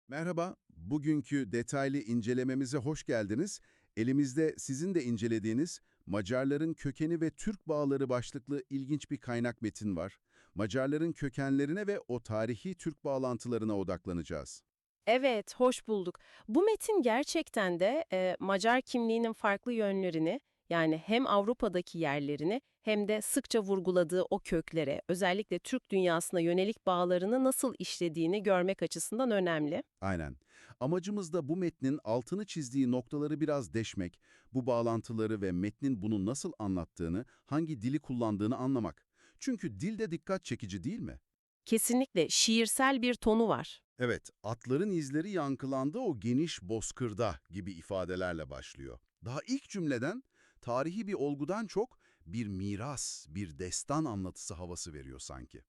Merhaba, bugünkü detaylı incelememize hoş geldiniz. Elimizde sizin de incelediğiniz Macarların Kökeni ve Türk Bağları başlıklı ilginç bir kaynak metin var. Macarların kökenlerine ve o tarihi Türk bağlantılarına odaklanacağız. Evet, hoş bulduk. Bu metin gerçekten de Macar kimliğinin farklı yönlerini, yani hem Avrupa'daki yerlerini hem de sıkça vurguladığı o köklere, özellikle Türk dünyasına yönelik bağlarını nasıl işlediğini görmek açısından önemli. Aynen. Amacımız da bu metnin altını çizdiği noktaları biraz deşmek, bu bağlantıları ve metnin bunu nasıl anlattığını, hangi dili kullandığını anlamak. Çünkü dil de dikkat çekici değil mi? Kesinlikle şiirsel bir tonu var. Evet, atların izleri yankılandı o geniş bozkırda gibi ifadelerle başlıyor. Daha ilk cümleden tarihi bir olgudan çok bir miras, bir destan anlatısı havası veriyor sanki.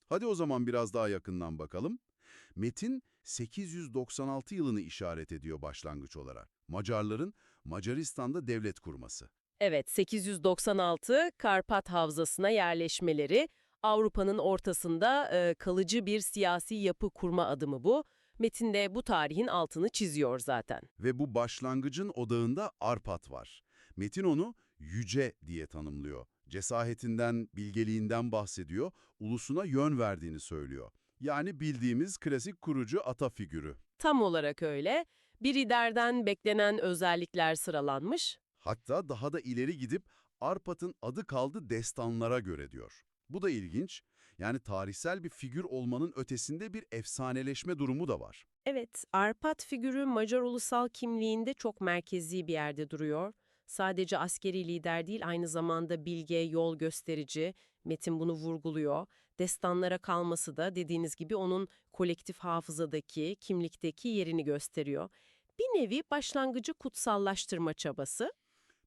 Hadi o zaman biraz daha yakından bakalım. Metin 896 yılını işaret ediyor başlangıç olarak. Macarların Macaristan'da devlet kurması. Evet, 896 Karpat Havzası'na yerleşmeleri, Avrupa'nın ortasında kalıcı bir siyasi yapı kurma adımı bu. Metinde bu tarihin altını çiziyor zaten. Ve bu başlangıcın odağında Arpat var. Metin onu yüce diye tanımlıyor. Cesaretinden, bilgeliğinden bahsediyor, ulusuna yön verdiğini söylüyor. Yani bildiğimiz klasik kurucu ata figürü. Tam olarak öyle. Bir liderden beklenen özellikler sıralanmış. Hatta daha da ileri gidip Arpat'ın adı kaldı destanlara göre diyor. Bu da ilginç. Yani tarihsel bir figür olmanın ötesinde bir efsaneleşme durumu da var. Evet, Arpat figürü Macar ulusal kimliğinde çok merkezi bir yerde duruyor. Sadece askeri lider değil, aynı zamanda bilge, yol gösterici. Metin bunu vurguluyor. Destanlara kalması da dediğiniz gibi onun kolektif hafızadaki, kimlikteki yerini gösteriyor. Bir nevi başlangıcı kutsallaştırma çabası.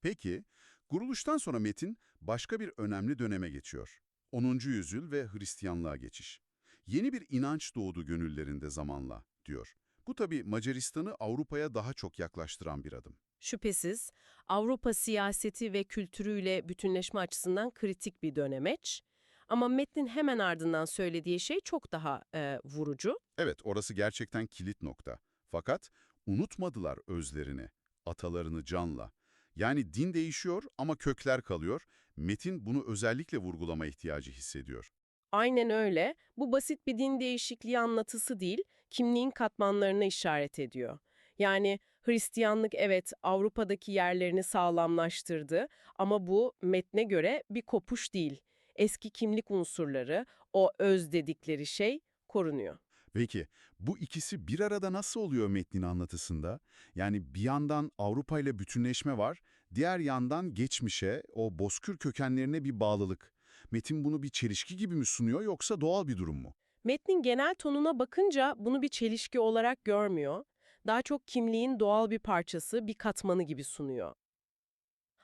Peki, kuruluştan sonra metin başka bir önemli döneme geçiyor. 10. yüzyıl ve Hristiyanlığa geçiş. Yeni bir inanç doğdu gönüllerinde zamanla, diyor. Bu tabii Macaristan'ı Avrupa'ya daha çok yaklaştıran bir adım. Şüphesiz Avrupa siyaseti ve kültürüyle bütünleşme açısından kritik bir dönemeç. Ama metnin hemen ardından söylediği şey çok daha vurucu. Evet, orası gerçekten kilit nokta. Fakat unutmadılar özlerini, atalarını canla. Yani din değişiyor ama kökler kalıyor. Metin bunu özellikle vurgulama ihtiyacı hissediyor. Aynen öyle. Bu basit bir din değişikliği anlatısı değil, kimliğin katmanlarına işaret ediyor. Yani Hristiyanlık evet Avrupa'daki yerlerini sağlamlaştırdı ama bu metne göre bir kopuş değil. Eski kimlik unsurları, o öz dedikleri şey korunuyor. Peki, bu ikisi bir arada nasıl oluyor metnin anlatısında? Yani bir yandan Avrupa ile bütünleşme var, diğer yandan geçmişe, o bozkır kökenlerine bir bağlılık. Metin bunu bir çelişki gibi mi sunuyor yoksa doğal bir durum mu? Metnin genel tonuna bakınca bunu bir çelişki olarak görmüyor. Daha çok kimliğin doğal bir parçası, bir katmanı gibi sunuyor.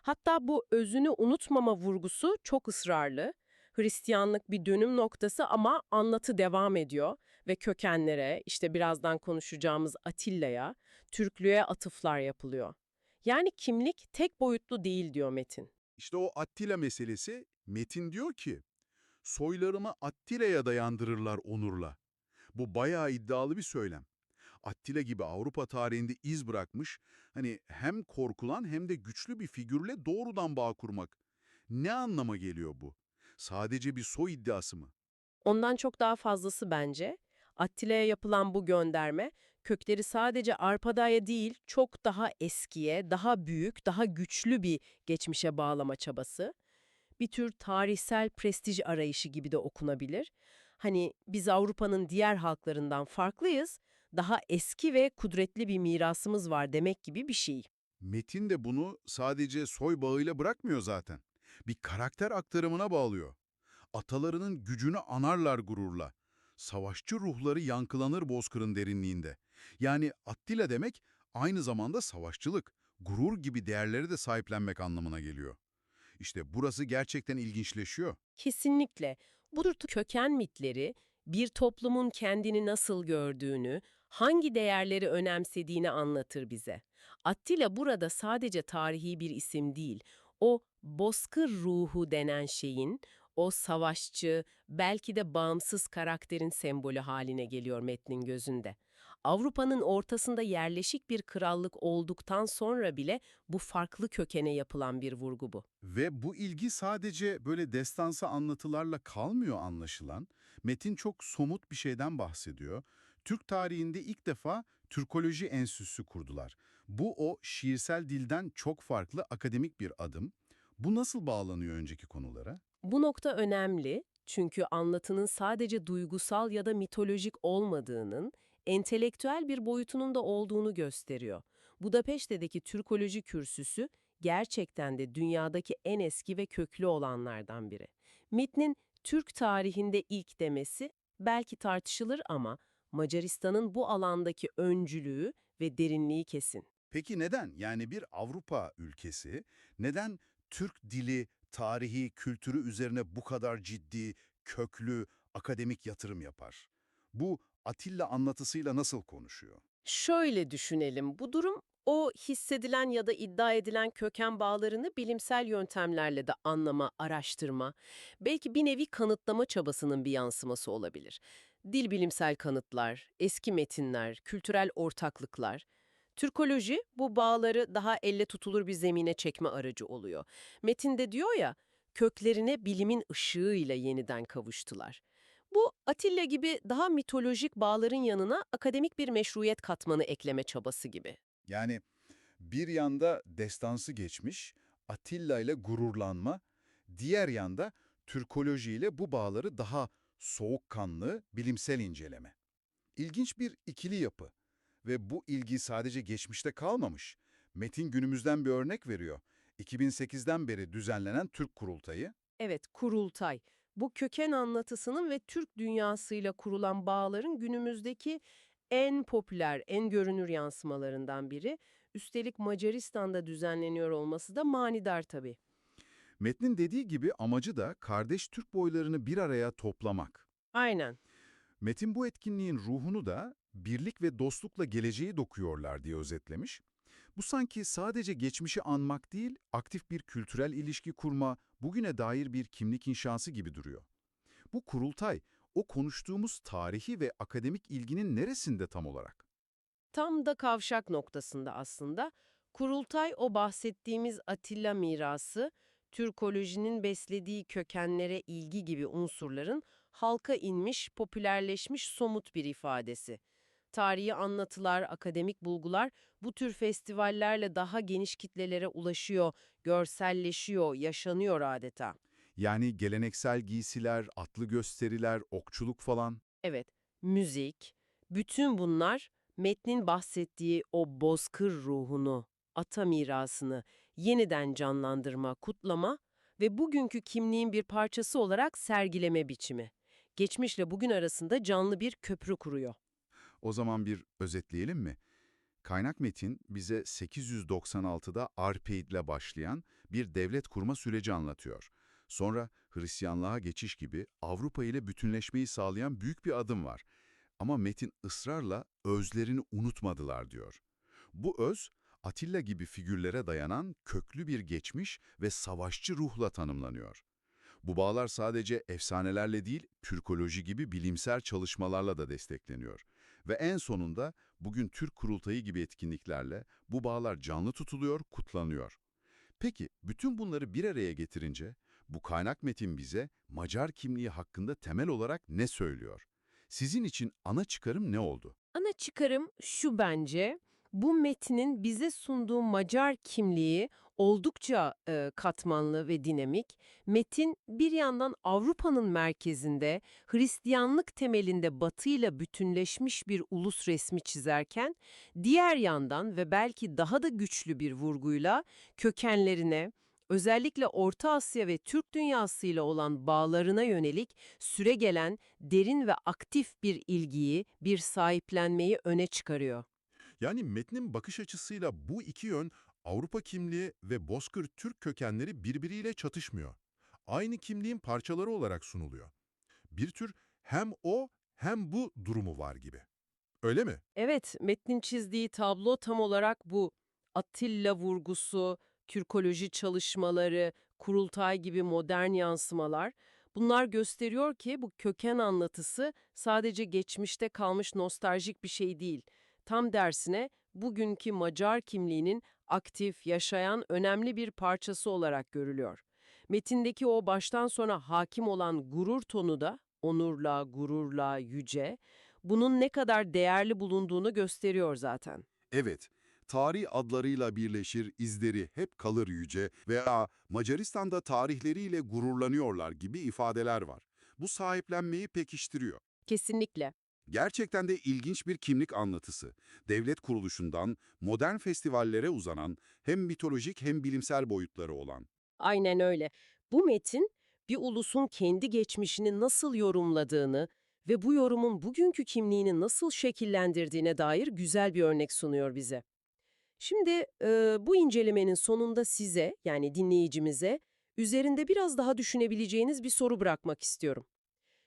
Hatta bu özünü unutmama vurgusu çok ısrarlı. Hristiyanlık bir dönüm noktası ama anlatı devam ediyor ve kökenlere, işte birazdan konuşacağımız Atilla'ya, Türklüğe atıflar yapılıyor. Yani kimlik tek boyutlu değil diyor Metin. İşte o Attila meselesi, Metin diyor ki, soylarımı Attila'ya dayandırırlar onurla. Bu bayağı iddialı bir söylem. Attila gibi Avrupa tarihinde iz bırakmış, hani hem korkulan hem de güçlü bir figürle doğrudan bağ kurmak. Ne anlama geliyor bu? Sadece bir soy iddiası mı? Ondan çok daha fazlası bence. Attila'ya yapılan bu gönderme, kökleri sadece Arpada'ya değil, çok daha eskiye, daha büyük, daha güçlü bir geçmişe bağlama çabası. Bir tür tarihsel prestij arayışı gibi de okunabilir. Hani biz Avrupa'nın diğer halklarından farklıyız, daha eski ve kudretli bir mirasımız var demek gibi bir şey. Metin de bunu sadece soy bağıyla bırakmıyor zaten. Bir karakter aktarımına bağlıyor. Atalarının gücünü anarlar gururla. Savaşçı ruhları yankılanır bozkırın derinliğinde. Yani Attila demek aynı zamanda savaşçılık, gurur gibi değerleri de sahiplenmek anlamına geliyor. İşte burası gerçekten ilginçleşiyor. Kesinlikle. Bu tür köken mitleri bir toplumun kendini nasıl gördüğünü, hangi değerleri önemsediğini anlatır bize. Attila burada sadece tarihi bir isim değil, o bozkır ruhu denen şeyin, O savaşçı, belki de bağımsız karakterin sembolü haline geliyor metnin gözünde. Avrupa'nın ortasında yerleşik bir krallık olduktan sonra bile bu farklı kökene yapılan bir vurgu bu. Ve bu ilgi sadece böyle destansı anlatılarla kalmıyor anlaşılan. Metin çok somut bir şeyden bahsediyor. Türk tarihinde ilk defa Türkoloji Enstitüsü kurdular. Bu o şiirsel dilden çok farklı akademik bir adım. Bu nasıl bağlanıyor önceki konulara? Bu nokta önemli çünkü anlatının sadece duygusal ya da mitolojik olmadığının, entelektüel bir boyutunun da olduğunu gösteriyor. Budapeşte'deki Türkoloji kürsüsü gerçekten de dünyadaki en eski ve köklü olanlardan biri. Metnin Türk tarihinde ilk demesi belki tartışılır ama Macaristan'ın bu alandaki öncülüğü ve derinliği kesin. Peki neden? Yani bir Avrupa ülkesi neden Türk dili, tarihi, kültürü üzerine bu kadar ciddi, köklü, akademik yatırım yapar? Bu Atilla anlatısıyla nasıl konuşuyor? Şöyle düşünelim, bu durum o hissedilen ya da iddia edilen köken bağlarını bilimsel yöntemlerle de anlama, araştırma, belki bir nevi kanıtlama çabasının bir yansıması olabilir. Dil bilimsel kanıtlar, eski metinler, kültürel ortaklıklar. Türkoloji bu bağları daha elle tutulur bir zemine çekme aracı oluyor. Metinde diyor ya, köklerine bilimin ışığıyla yeniden kavuştular. Bu Atilla gibi daha mitolojik bağların yanına akademik bir meşruiyet katmanı ekleme çabası gibi. Yani bir yanda destansı geçmiş, Atilla ile gururlanma, diğer yanda Türkoloji ile bu bağları daha soğukkanlı, bilimsel inceleme. İlginç bir ikili yapı ve bu ilgi sadece geçmişte kalmamış. Metin günümüzden bir örnek veriyor. 2008'den beri düzenlenen Türk Kurultayı, Evet, kurultay. Bu köken anlatısının ve Türk dünyasıyla kurulan bağların günümüzdeki en popüler, en görünür yansımalarından biri. Üstelik Macaristan'da düzenleniyor olması da manidar tabii. metnin dediği gibi amacı da kardeş Türk boylarını bir araya toplamak. Aynen. Metin bu etkinliğin ruhunu da birlik ve dostlukla geleceği dokuyorlar diye özetlemiş. Bu sanki sadece geçmişi anmak değil, aktif bir kültürel ilişki kurma, bugüne dair bir kimlik inşası gibi duruyor. Bu kurultay, o konuştuğumuz tarihi ve akademik ilginin neresinde tam olarak? Tam da kavşak noktasında aslında. Kurultay o bahsettiğimiz Atilla mirası, Türkolojinin beslediği kökenlere ilgi gibi unsurların halka inmiş, popülerleşmiş somut bir ifadesi. Tarihi anlatılar, akademik bulgular bu tür festivallerle daha geniş kitlelere ulaşıyor, görselleşiyor, yaşanıyor adeta. Yani geleneksel giysiler, atlı gösteriler, okçuluk falan. Evet, müzik, bütün bunlar metnin bahsettiği o bozkır ruhunu, ata mirasını yeniden canlandırma, kutlama ve bugünkü kimliğin bir parçası olarak sergileme biçimi. Geçmişle bugün arasında canlı bir köprü kuruyor. O zaman bir özetleyelim mi? Kaynak metin bize 896'da Arpeid ile başlayan bir devlet kurma süreci anlatıyor. Sonra Hristiyanlığa geçiş gibi Avrupa ile bütünleşmeyi sağlayan büyük bir adım var. Ama metin ısrarla özlerini unutmadılar diyor. Bu öz, Atilla gibi figürlere dayanan köklü bir geçmiş ve savaşçı ruhla tanımlanıyor. Bu bağlar sadece efsanelerle değil, Türkoloji gibi bilimsel çalışmalarla da destekleniyor. Ve en sonunda bugün Türk Kurultayı gibi etkinliklerle bu bağlar canlı tutuluyor, kutlanıyor. Peki bütün bunları bir araya getirince bu kaynak metin bize Macar kimliği hakkında temel olarak ne söylüyor? Sizin için ana çıkarım ne oldu? Ana çıkarım şu bence, bu metnin bize sunduğu Macar kimliği oldukça katmanlı ve dinamik. Metin bir yandan Avrupa'nın merkezinde, Hristiyanlık temelinde Batı'yla bütünleşmiş bir ulus resmi çizerken, diğer yandan ve belki daha da güçlü bir vurguyla kökenlerine, özellikle Orta Asya ve Türk dünyasıyla olan bağlarına yönelik süregelen derin ve aktif bir ilgiyi, bir sahiplenmeyi öne çıkarıyor. Yani metnin bakış açısıyla bu iki yön Avrupa kimliği ve Bozkır Türk kökenleri birbiriyle çatışmıyor. Aynı kimliğin parçaları olarak sunuluyor. Bir tür hem o hem bu durumu var gibi. Öyle mi? Evet, metnin çizdiği tablo tam olarak bu. Atilla vurgusu, Türkoloji çalışmaları, Kurultay gibi modern yansımalar, Bunlar gösteriyor ki bu köken anlatısı sadece geçmişte kalmış nostaljik bir şey değil. Tam dersine bugünkü Macar kimliğinin aktif, yaşayan önemli bir parçası olarak görülüyor. Metindeki o baştan sona hakim olan gurur tonu da onurla, gururla, yüce, bunun ne kadar değerli bulunduğunu gösteriyor zaten. Evet, tarih adlarıyla birleşir, izleri hep kalır yüce veya Macaristan'da tarihleriyle gururlanıyorlar gibi ifadeler var. Bu sahiplenmeyi pekiştiriyor. Kesinlikle. Gerçekten de ilginç bir kimlik anlatısı. Devlet kuruluşundan modern festivallere uzanan hem mitolojik hem bilimsel boyutları olan. Aynen öyle. Bu metin bir ulusun kendi geçmişini nasıl yorumladığını ve bu yorumun bugünkü kimliğini nasıl şekillendirdiğine dair güzel bir örnek sunuyor bize. Şimdi bu incelemenin sonunda size, yani dinleyicimize, üzerinde biraz daha düşünebileceğiniz bir soru bırakmak istiyorum.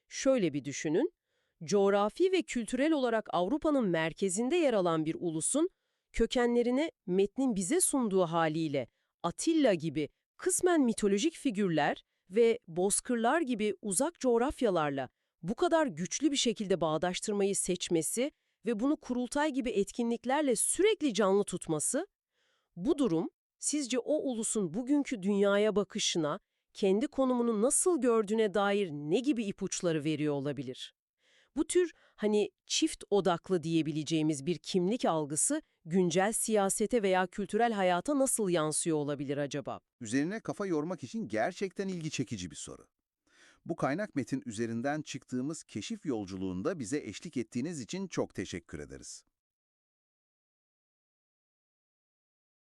Şöyle bir düşünün, coğrafi ve kültürel olarak Avrupa'nın merkezinde yer alan bir ulusun, kökenlerini metnin bize sunduğu haliyle Atilla gibi kısmen mitolojik figürler ve bozkırlar gibi uzak coğrafyalarla bu kadar güçlü bir şekilde bağdaştırmayı seçmesi ve bunu kurultay gibi etkinliklerle sürekli canlı tutması, bu durum sizce o ulusun bugünkü dünyaya bakışına, kendi konumunu nasıl gördüğüne dair ne gibi ipuçları veriyor olabilir? Bu tür çift odaklı diyebileceğimiz bir kimlik algısı güncel siyasete veya kültürel hayata nasıl yansıyor olabilir acaba? Üzerine kafa yormak için gerçekten ilgi çekici bir soru. Bu kaynak metin üzerinden çıktığımız keşif yolculuğunda bize eşlik ettiğiniz için çok teşekkür ederiz.